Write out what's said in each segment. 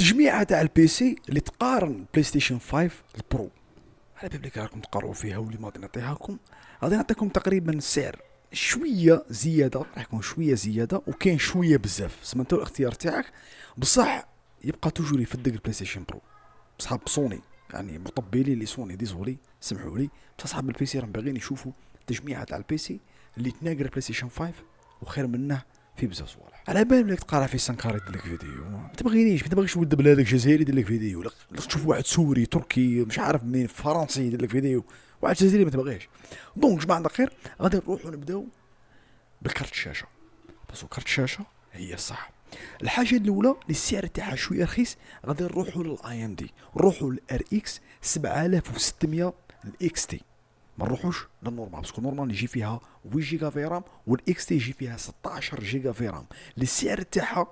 التجميعه تاع البي سي اللي تقارن بلاي ستيشن 5 البرو، على بالي راكم تقرؤوا فيها واللي ما غادي نعطيها لكم. غادي نعطيكم تقريبا السعر شويه زياده، راح يكون شويه زياده وكاين شويه بزاف، سمنتو الاختيار تاعك. بصح يبقى توجور يفدق البلاي ستيشن برو. صحاب سوني يعني مطبلي لي سوني ديزولي سمحوا لي، بصح صحاب البي سي راهم باغيين يشوفوا التجميعه تاع البي سي اللي تناقر بلاي ستيشن 5 وخير منه في بزاف صوالح. على بالي بليك تقرا في سانكار يدير لك فيديو، ما تبغيش ولد بلادك جزائري يدير لك فيديو، لا تشوف واحد سوري تركي مش عارف منين فرنسي يدير لك فيديو، واحد جزائري ما تبغيش. دونك جماعه الخير غادي نروحوا نبداو بالكارت الشاشه، بس كارت الشاشه هي الصح. الحاجه الاولى اللي السعر تاعها شويه رخيص، غادي نروحوا للاي ام دي، نروحوا للار اكس 7600 الاكس تي، ما نروحوش للنورمال باسكو النورمال يجي فيها 8 جيجا في رام والاكس تي يجي فيها 16 جيجا في رام. السعر تاعها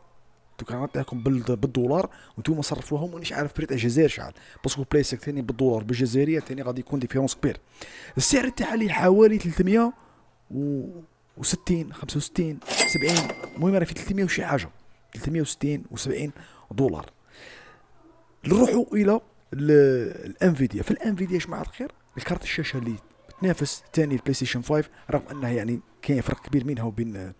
دوك نعطيكم بالدولار وانتم صرفوهم، مانيش عارف بريت الجزائر شحال باسكو بلاي ستيشن ثاني بالدولار بالجزائريه ثاني غادي يكون ديفيرونس كبير. السعر تاعها اللي حوالي 360 65 70، المهم راه في 300 وشي حاجه، 360 و70 دولار. نروحوا الى الانفيديا. في الانفيديا جماعه الخير الكارت الشاشه اللي تنافس ثاني البلاي ستيشن 5، رغم انها يعني كاين فرق كبير بينها وبين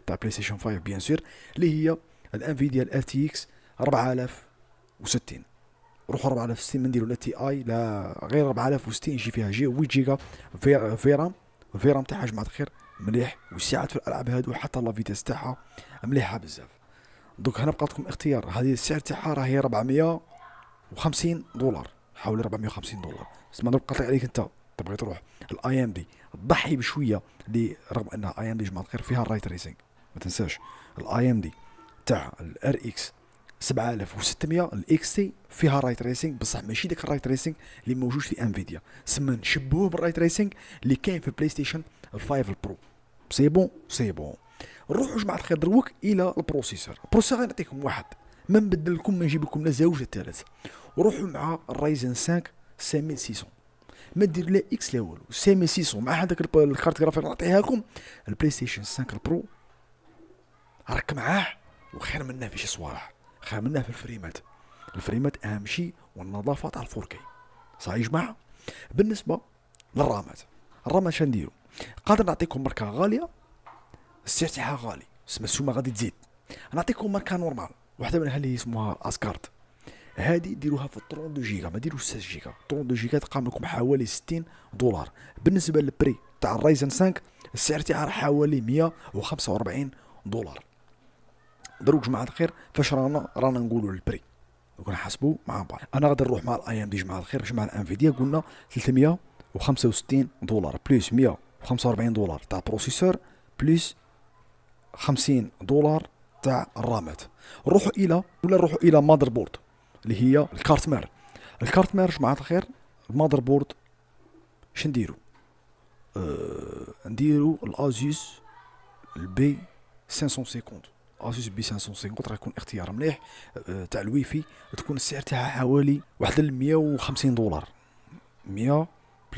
تاع بلاي ستيشن 5 بيان سور، اللي هي الانفيديا الار تي اكس 4060. روحوا 4060 ما نديروا لا تي اي لا غير 4060 يجي فيها 8 جيجا في رام. الفيرام تاعها جماعه الخير مليح ويساعد في الالعاب هادو، حتى لا فيتاس تاعها مليحه بزاف. دوك هنا بقات لكم اختيار، هذه السعر تاعها راهي 450 دولار، حوالي 450 دولار. بس ما بقات عليك انت تبغي تروح الاي ام دي تضحي بشويه، اللي رغم انها اي ام دي جماعه الخير فيها الراي تريسينغ، ما تنساش الاي ام دي تاع الار اكس 7600 الاكس تي فيها راي تريسينغ، بصح ماشي داك الراي تريسينغ اللي موجود في انفيديا، سما نشبهوه بالراي تريسينغ اللي كاين في بلاي ستيشن 5 البرو. سي بون. نروحوا جماعه الخير دروك الى البروسيسور. البروسيسور نعطيكم واحد، ما نبدل لكم ما نجيب لكم لا زوج لا ثلاث. وروحوا مع الرايزن 5 5600، ما دير لا اكس لا والو، 5600 مع هذاك الكارت جرافيك نعطيها لكم. البلاي ستيشن 5 البرو راك معاه وخير منه في شي صوالح، خير منه في الفريمات. الفريمات اهم شيء والنظافه تاع 4K. صحيح يا جماعه. بالنسبه للرامات، الرامات شنديرو؟ قادر نعطيكم ماركه غاليه السعر تاعها غالي، السومه غادي تزيد. نعطيكم ماركه نورمال واحده منها اللي اسمها اسكارت، هادي ديروها في 32 جيجا، ما ديروش 6 جيجا. 32 جيجا تقام لكم حوالي 60 دولار. بالنسبه للبري تاع الرايزن 5 السعر تاعها حوالي 145 دولار. دروك جماعه الخير فاش رانا نقولوا البري دوك نحسبوا مع بعض. انا غادي نروح مع الاي ام دي جماعه الخير، باش مع الانفيديا قلنا 365 دولار بلس 145 دولار تاع بروسيسور بلس 50 دولار تاع الرامات. نروحوا الى مادر بورد اللي هي الكارت مير. الكارت مير جماعه الخير المادر بورد شنديرو؟ نديرو الازوس البي 550. اسوس بي 550 راح يكون اختيار مليح. تاع الويفي تكون السعر تاعها حوالي واحد 150 دولار، 100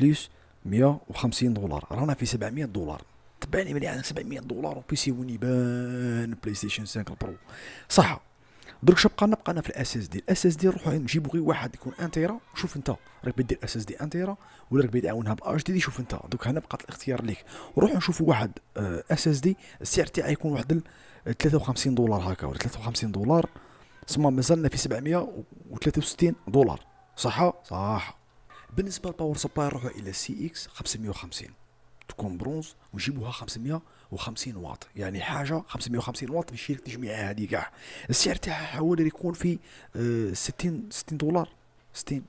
بلس 150 دولار، رانا في 700 دولار. تبعني مليح 700 دولار وبي سي وين يبان بلاي ستيشن 5 البرو صح. درك نبقى انا في الاس اس دي. الاس اس دي نروحوا نجيبوا غير واحد يكون 1 تيرا. شوف انت راك بيدير اس اس دي 1 تيرا ولا راك بيدعونها باش دي، شوف انت دوك هنا بقات الاختيار ليك. وروحوا نشوفوا واحد اس اس دي السعر تاعه يكون واحد 53 دولار هكا ولا 53 دولار، ثم مازلنا في 763 دولار صح. بالنسبه للباور سبلاي نروحوا الى سي اكس 550 تكون برونز ونجيبوها 550 واط، يعني حاجه 550 واط باش يشيل التجميع هذه كاع. السعر تاعها حوالي يكون في 60 دولار، 60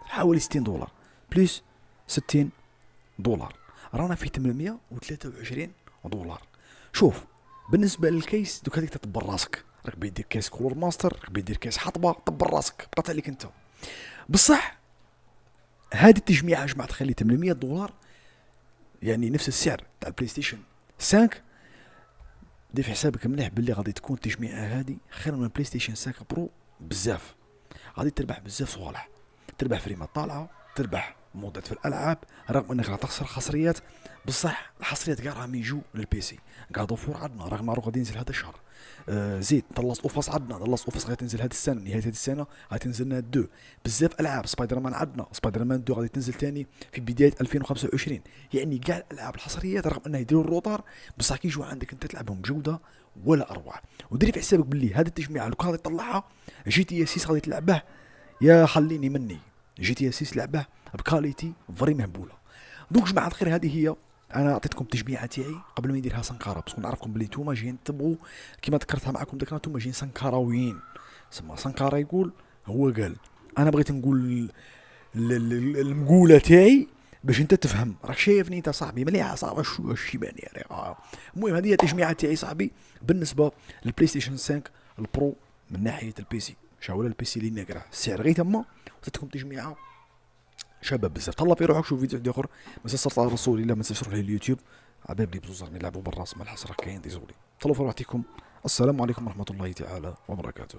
حوالي 60 دولار بلس 60 دولار، رانا في 823 دولار. شوف بالنسبه للكيس دوك هذيك تطبر راسك، راك بيدير كيس كولور ماستر، راك بيدير كيس حطبه، طبر راسك بقات عليك انت. بصح هذه التجميعه جماعه تخلي 800 دولار، يعني نفس السعر تاع البلاي ستيشن 5. دير في حسابك مليح باللي غادي تكون التجميعه هذه خير من البلاي ستيشن 5 برو بزاف. غادي تربح بزاف صوالح، تربح فريمات طالعه، تربح مودات في الالعاب، رغم انك راح تخسر خسريات، بصح الحصريات كاع راهم يجوا للبي سي. كاد اوف وور عندنا راه معروف غادي ينزل هذا الشهر. زيد ذا لاست اوف اس عندنا، ذا لاست اوف اس غادي تنزل هذه السنه، نهايه هذه السنه غادي تنزل لنا دو. بزاف العاب سبايدر مان عندنا، سبايدر مان 2 غادي تنزل ثاني في بدايه 2025. يعني كاع الالعاب الحصريات رغم انها يديروا الروطار بصح كي يجوا عندك انت تلعبهم بجوده ولا اروع. وديري في حسابك باللي هذه التجميعه لو كان غادي تطلعها جي تي اس 6 غادي تلعبه يا خليني مني. جي تي اس 6 لعبه بكاليتي فري مهبوله. دوك جماعه الخير هذه هي، انا عطيتكم التجميعه تاعي قبل ما يديرها سانكارا باسكو نعرفكم بلي نتوما جايين تبغوا كيما ذكرتها معكم ذكرنا نتوما جايين سانكاراويين. سما سانكارا يقول هو قال. انا بغيت نقول المقوله تاعي باش انت تفهم. راك شايفني انت صاحبي مليحه صعبه شو الشيباني يعني. المهم هذه هي التجميعه تاعي صاحبي بالنسبه للبلاي ستيشن 5 البرو من ناحيه البي سي. شاولا البي سي اللي نقرا السعر غير تما وتتكم تجميعه شباب بزاف. تهلا في روحك شوف فيديو اخر. ما صرت على رسول الله ما تنساش تروح لليوتيوب عباب لي بزوز يلعبوا بالراس ما الحسره كاين ديزولي. تهلاو في روحكم. السلام عليكم ورحمه الله تعالى وبركاته.